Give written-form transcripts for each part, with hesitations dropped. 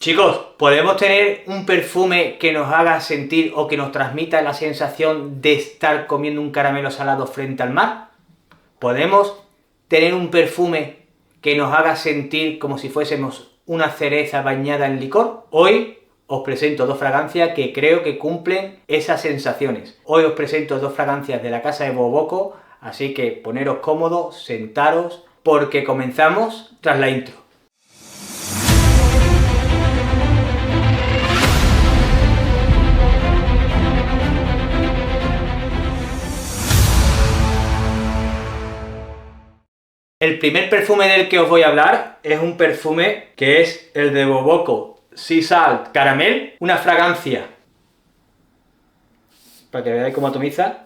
Chicos, ¿podemos tener un perfume que nos haga sentir o que nos transmita la sensación de estar comiendo un caramelo salado frente al mar? ¿Podemos tener un perfume que nos haga sentir como si fuésemos una cereza bañada en licor? Hoy os presento dos fragancias que creo que cumplen esas sensaciones. Hoy os presento dos fragancias de la casa de Boboco, así que poneros cómodos, sentaros, porque comenzamos tras la intro. El primer perfume del que os voy a hablar es un perfume que es el de Boboco Sea Salt Caramel, una fragancia, para que veáis cómo atomiza.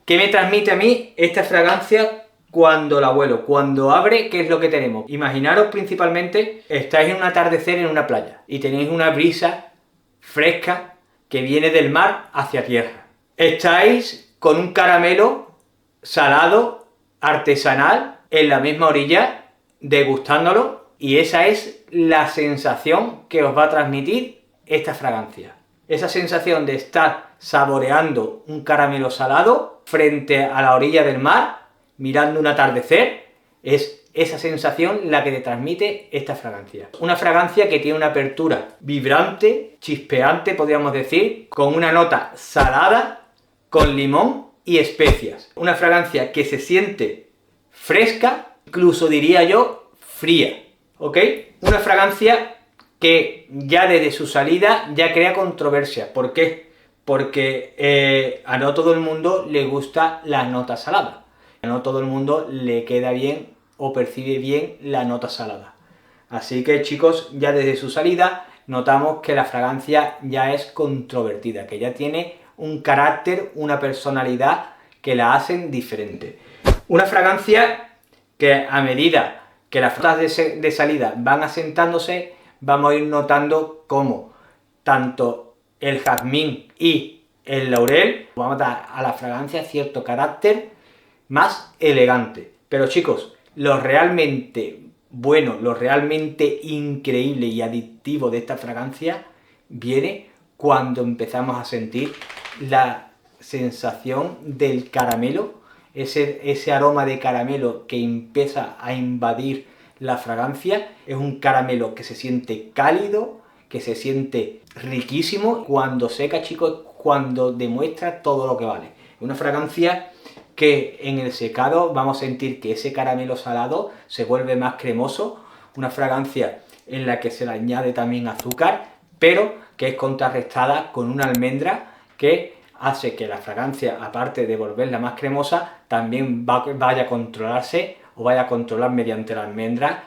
¿Qué me transmite a mí esta fragancia cuando la huelo? Cuando abre, ¿qué es lo que tenemos? Imaginaros principalmente, estáis en un atardecer en una playa y tenéis una brisa fresca que viene del mar hacia tierra. Estáis con un caramelo salado artesanal en la misma orilla, degustándolo, y esa es la sensación que os va a transmitir esta fragancia. Esa sensación de estar saboreando un caramelo salado frente a la orilla del mar, mirando un atardecer, es esa sensación la que te transmite esta fragancia. Una fragancia que tiene una apertura vibrante, chispeante, podríamos decir, con una nota salada, con limón y especias. Una fragancia que se siente fresca, incluso diría yo, fría, ¿ok? Una fragancia que ya desde su salida ya crea controversia. ¿Por qué? Porque a no todo el mundo le gusta la nota salada. A no todo el mundo le queda bien o percibe bien la nota salada. Así que, chicos, ya desde su salida notamos que la fragancia ya es controvertida, que ya tiene un carácter, una personalidad que la hacen diferente. Una fragancia que a medida que las notas de salida van asentándose, vamos a ir notando cómo tanto el jazmín y el laurel vamos a dar a la fragancia cierto carácter más elegante. Pero chicos, lo realmente bueno, lo realmente increíble y adictivo de esta fragancia viene cuando empezamos a sentir la sensación del caramelo, ese aroma de caramelo que empieza a invadir la fragancia. Es un caramelo que se siente cálido, que se siente riquísimo. Cuando seca, chicos, cuando demuestra todo lo que vale. Es una fragancia que en el secado vamos a sentir que ese caramelo salado se vuelve más cremoso. Una fragancia en la que se le añade también azúcar, pero que es contrarrestada con una almendra que hace que la fragancia, aparte de volverla más cremosa, también vaya a controlarse o vaya a controlar mediante la almendra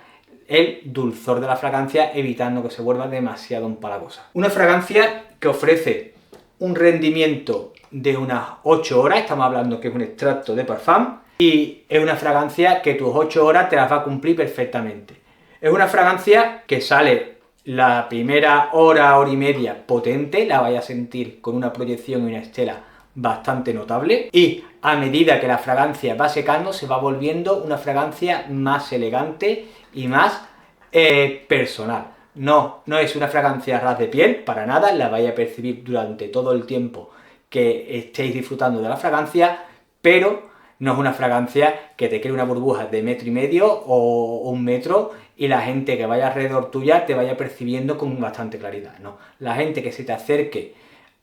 el dulzor de la fragancia, evitando que se vuelva demasiado empalagosa. Una fragancia que ofrece un rendimiento de unas 8 horas, estamos hablando que es un extracto de parfum, y es una fragancia que tus 8 horas te las va a cumplir perfectamente. Es una fragancia que sale la primera hora, hora y media potente, la vais a sentir con una proyección y una estela bastante notable, y a medida que la fragancia va secando se va volviendo una fragancia más elegante y más personal. No es una fragancia a ras de piel, para nada, la vais a percibir durante todo el tiempo que estéis disfrutando de la fragancia, pero no es una fragancia que te cree una burbuja de 1,5 metros o 1 metro y la gente que vaya alrededor tuya te vaya percibiendo con bastante claridad. No, la gente que se te acerque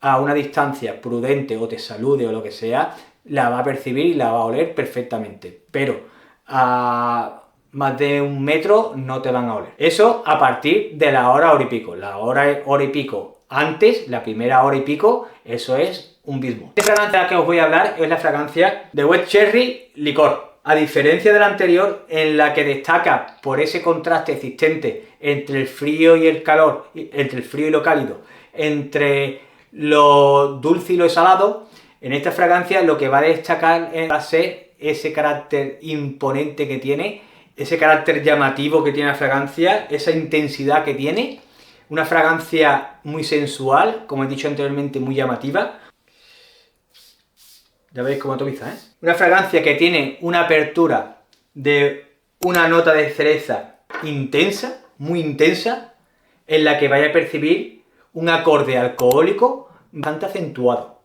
a una distancia prudente o te salude o lo que sea, la va a percibir y la va a oler perfectamente, pero a más de 1 metro no te van a oler. Eso a partir de la hora y pico. La hora y pico antes, la primera hora y pico, eso es un bismo. La fragancia que os voy a hablar es la fragancia de Wet Cherry Licor. A diferencia de la anterior, en la que destaca por ese contraste existente entre el frío y el calor, entre el frío y lo cálido, entre lo dulce y lo salado, en esta fragancia lo que va a destacar va a ser ese carácter imponente que tiene, ese carácter llamativo que tiene la fragancia, esa intensidad que tiene. Una fragancia muy sensual, como he dicho anteriormente, muy llamativa. Ya veis cómo atomiza, ¿eh? Una fragancia que tiene una apertura de una nota de cereza intensa, muy intensa, en la que vaya a percibir un acorde alcohólico bastante acentuado.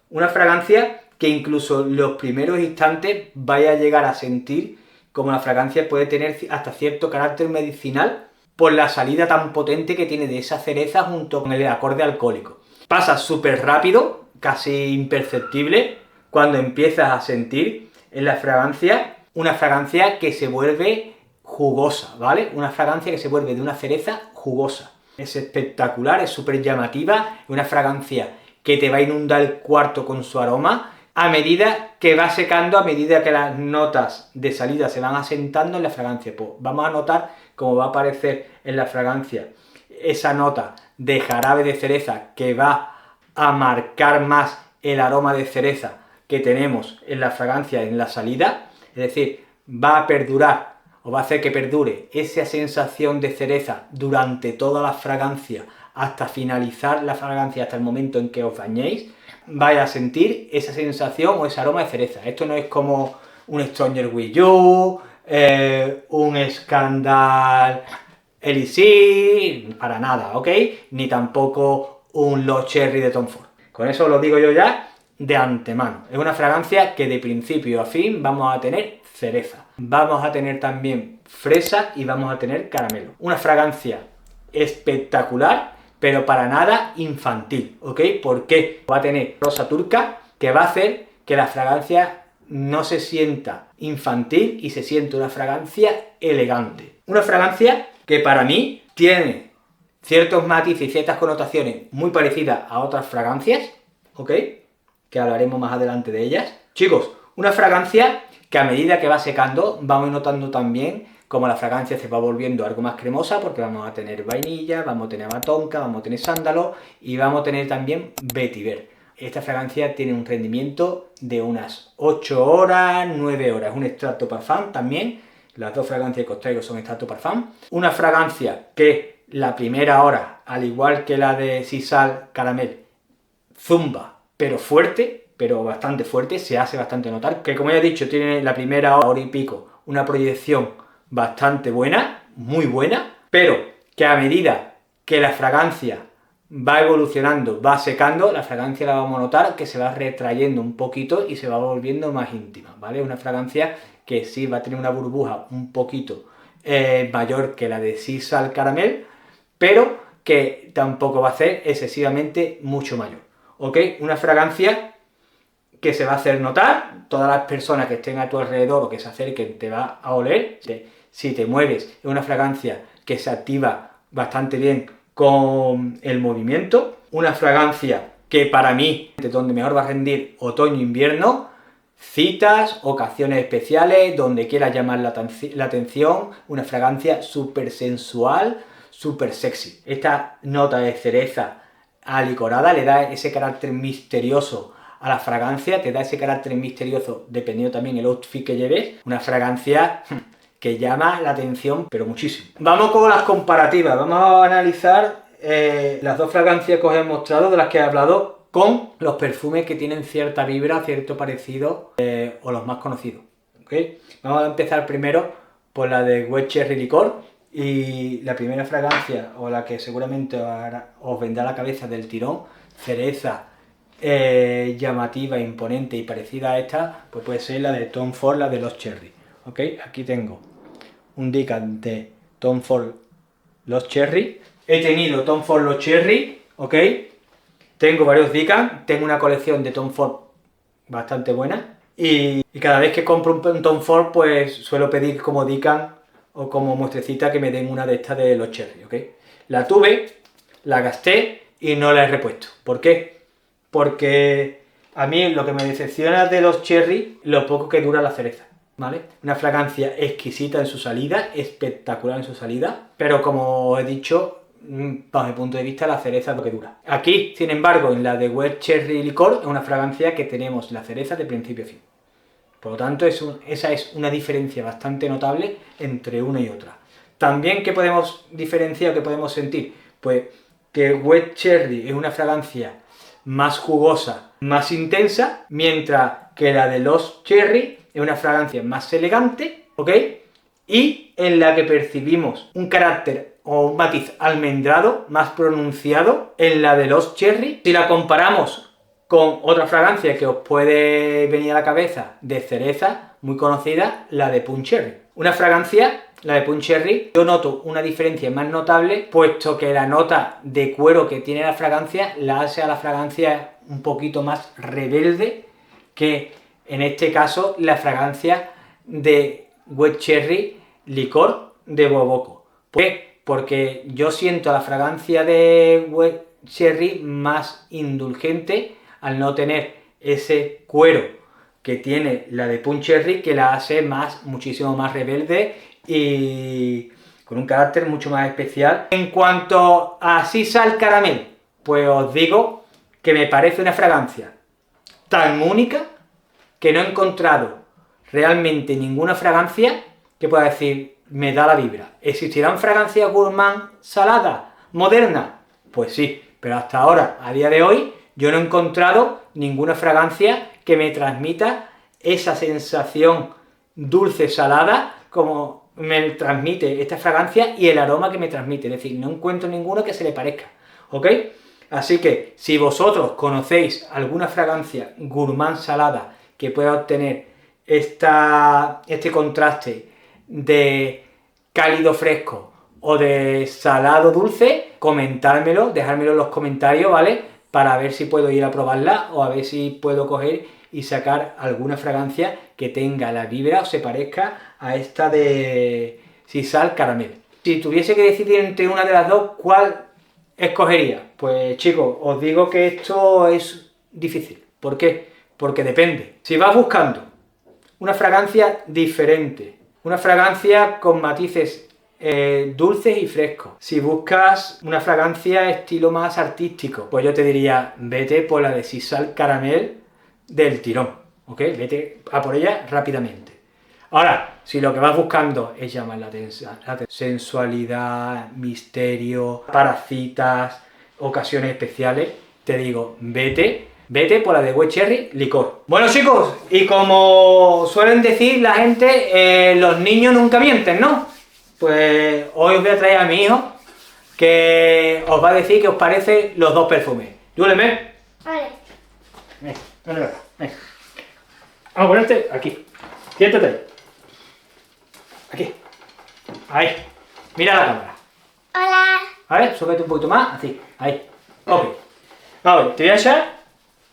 Una fragancia que incluso en los primeros instantes vaya a llegar a sentir como la fragancia puede tener hasta cierto carácter medicinal por la salida tan potente que tiene de esa cereza junto con el acorde alcohólico. Pasa súper rápido, casi imperceptible, cuando empiezas a sentir en la fragancia una fragancia que se vuelve jugosa, ¿vale? Una fragancia que se vuelve de una cereza jugosa. Es espectacular, es súper llamativa, es una fragancia que te va a inundar el cuarto con su aroma a medida que va secando, a medida que las notas de salida se van asentando en la fragancia. Pues vamos a notar cómo va a aparecer en la fragancia esa nota de jarabe de cereza que va a marcar más el aroma de cereza que tenemos en la fragancia en la salida, es decir, va a perdurar o va a hacer que perdure esa sensación de cereza durante toda la fragancia hasta finalizar la fragancia, hasta el momento en que os bañéis, vais a sentir esa sensación o ese aroma de cereza. Esto no es como un Stronger With You, un Scandal Elixir, para nada, ¿ok? Ni tampoco un Lost Cherry de Tom Ford. Con eso lo digo yo ya de antemano. Es una fragancia que de principio a fin vamos a tener cereza. Vamos a tener también fresa y vamos a tener caramelo. Una fragancia espectacular, pero para nada infantil, ¿ok? Porque va a tener rosa turca, que va a hacer que la fragancia no se sienta infantil y se siente una fragancia elegante. Una fragancia que para mí tiene ciertos matices y ciertas connotaciones muy parecidas a otras fragancias, ¿ok? Que hablaremos más adelante de ellas. Chicos, una fragancia que a medida que va secando vamos notando también como la fragancia se va volviendo algo más cremosa, porque vamos a tener vainilla, vamos a tener amatonca, vamos a tener sándalo y vamos a tener también vetiver. Esta fragancia tiene un rendimiento de unas 8 horas, 9 horas. Es un extracto parfum también. Las dos fragancias que os traigo son extracto parfum. Una fragancia que la primera hora, al igual que la de Sisal Caramel, zumba, pero fuerte, pero bastante fuerte, se hace bastante notar. Que como ya he dicho, tiene la primera hora y pico una proyección bastante buena, muy buena, pero que a medida que la fragancia va evolucionando, va secando, la fragancia la vamos a notar que se va retrayendo un poquito y se va volviendo más íntima, ¿vale? Una fragancia que sí va a tener una burbuja un poquito mayor que la de Sisal Caramel, pero que tampoco va a ser excesivamente mucho mayor, ¿ok? Una fragancia que se va a hacer notar, todas las personas que estén a tu alrededor o que se acerquen te va a oler, si te mueves, es una fragancia que se activa bastante bien con el movimiento, una fragancia que para mí, de donde mejor va a rendir otoño-invierno, citas, ocasiones especiales, donde quieras llamar la atención, una fragancia súper sensual, súper sexy. Esta nota de cereza alicorada le da ese carácter misterioso a la fragancia, te da ese carácter misterioso dependiendo también el outfit que lleves, una fragancia que llama la atención, pero muchísimo. Vamos con las comparativas, vamos a analizar las dos fragancias que os he mostrado, de las que he hablado, con los perfumes que tienen cierta vibra, cierto parecido, o los más conocidos, ¿okay? Vamos a empezar primero por la de Wet Cherry Licor, y la primera fragancia, o la que seguramente os vendrá a la cabeza del tirón, cereza, llamativa, imponente y parecida a esta, pues puede ser la de Tom Ford, la de Lost Cherry, ¿ok? Aquí tengo un decant de Tom Ford Lost Cherry. He tenido Tom Ford Lost Cherry, ¿ok? Tengo varios decants, tengo una colección de Tom Ford bastante buena. Y cada vez que compro un Tom Ford, pues suelo pedir como decant o como muestrecita que me den una de estas de Lost Cherry, ¿ok? La tuve, la gasté y no la he repuesto. ¿Por qué? Porque a mí lo que me decepciona de Lost Cherry, lo poco que dura la cereza, ¿vale? Una fragancia exquisita en su salida, espectacular en su salida, pero como he dicho, bajo mi punto de vista, la cereza es lo que dura. Aquí, sin embargo, en la de Wet Cherry Licor, es una fragancia que tenemos la cereza de principio a fin. Por lo tanto, esa es una diferencia bastante notable entre una y otra. También, ¿qué podemos diferenciar, qué podemos sentir? Pues que Wet Cherry es una fragancia más jugosa, más intensa, mientras que la de Lost Cherry es una fragancia más elegante, ¿ok? y en la que percibimos un carácter o un matiz almendrado más pronunciado en la de Lost Cherry. Si la comparamos con otra fragancia que os puede venir a la cabeza de cereza, muy conocida, la de Punch Cherry. Una fragancia, la de Punch Cherry, yo noto una diferencia más notable, puesto que la nota de cuero que tiene la fragancia la hace a la fragancia un poquito más rebelde que, en este caso, la fragancia de Wet Cherry Licor de Boboco. ¿Por qué? Porque yo siento la fragancia de Wet Cherry más indulgente al no tener ese cuero que tiene la de Punch Cherry, que la hace muchísimo más rebelde y con un carácter mucho más especial. En cuanto a Sea Salt Caramel, pues os digo que me parece una fragancia tan única que no he encontrado realmente ninguna fragancia que pueda decir, me da la vibra. ¿Existirán fragancias gourmand saladas, modernas? Pues sí, pero hasta ahora, a día de hoy, yo no he encontrado ninguna fragancia que me transmita esa sensación dulce-salada como me transmite esta fragancia y el aroma que me transmite. Es decir, no encuentro ninguno que se le parezca, ¿ok? Así que, si vosotros conocéis alguna fragancia gourmand salada que pueda obtener este contraste de cálido fresco o de salado dulce, comentármelo, dejármelo en los comentarios, ¿vale? Para ver si puedo ir a probarla o a ver si puedo coger y sacar alguna fragancia que tenga la vibra o se parezca a esta de Sea Salt Caramel. Si tuviese que decidir entre una de las dos, ¿cuál escogería? Pues chicos, os digo que esto es difícil. ¿Por qué? Porque depende. Si vas buscando una fragancia diferente, una fragancia con matices dulces y frescos, si buscas una fragancia estilo más artístico, pues yo te diría, vete por la de Sea Salt Caramel del tirón, ¿ok? Vete a por ella rápidamente. Ahora, si lo que vas buscando es llamar la sensualidad, misterio, para citas, ocasiones especiales, te digo, vete por la de Wet Cherry Licor. Bueno chicos, y como suelen decir la gente, los niños nunca mienten, ¿no? Pues hoy os voy a traer a mi hijo, que os va a decir qué os parecen los dos perfumes. Julen, ven. Vale. Ven. Vamos a ponerte aquí. Siéntate ahí. Aquí. Ahí. Mira la cámara. Hola. A ver, súbete un poquito más. Así. Ahí. Ok. A ver, te voy a echar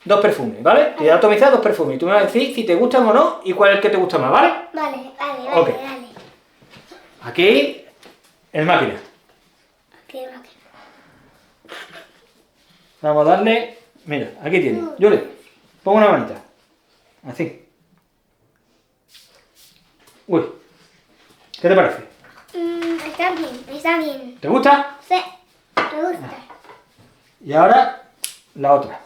dos perfumes, ¿vale? Te voy a atomizar dos perfumes. Y tú me vas a decir si te gustan o no y cuál es el que te gusta más, ¿vale? Vale. Ok. Aquí, el máquina. ¿Qué máquina? Vamos a darle... Mira, aquí tiene. Julen, pon una manita. Así. Uy. ¿Qué te parece? Está bien. ¿Te gusta? Sí, me gusta. Y ahora, la otra.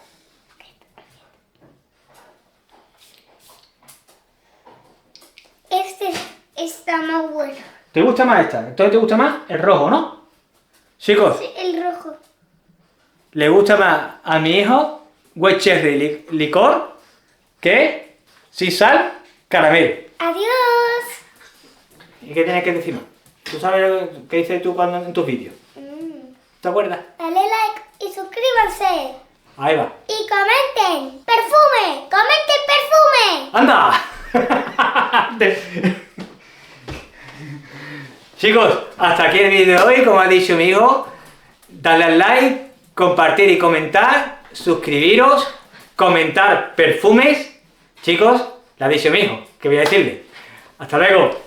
Este está más bueno. ¿Te gusta más esta? Entonces te gusta más el rojo, ¿no? Chicos, Sí, el rojo. le gusta más a mi hijo Wet Cherry Licor que Sea Salt Caramel. Adiós. ¿Y qué tienes que decirnos? ¿Tú sabes qué dices tú cuando en tus vídeos? ¿Te acuerdas? Dale like y suscríbanse. Ahí va. Y comenten. ¡Perfume! ¡Comenten perfume! ¡Anda! Chicos, hasta aquí el vídeo de hoy. Como ha dicho mi hijo, dadle al like, compartir y comentar, suscribiros, comentar perfumes. Chicos, le ha dicho mi hijo, ¿qué voy a decirle? Hasta luego.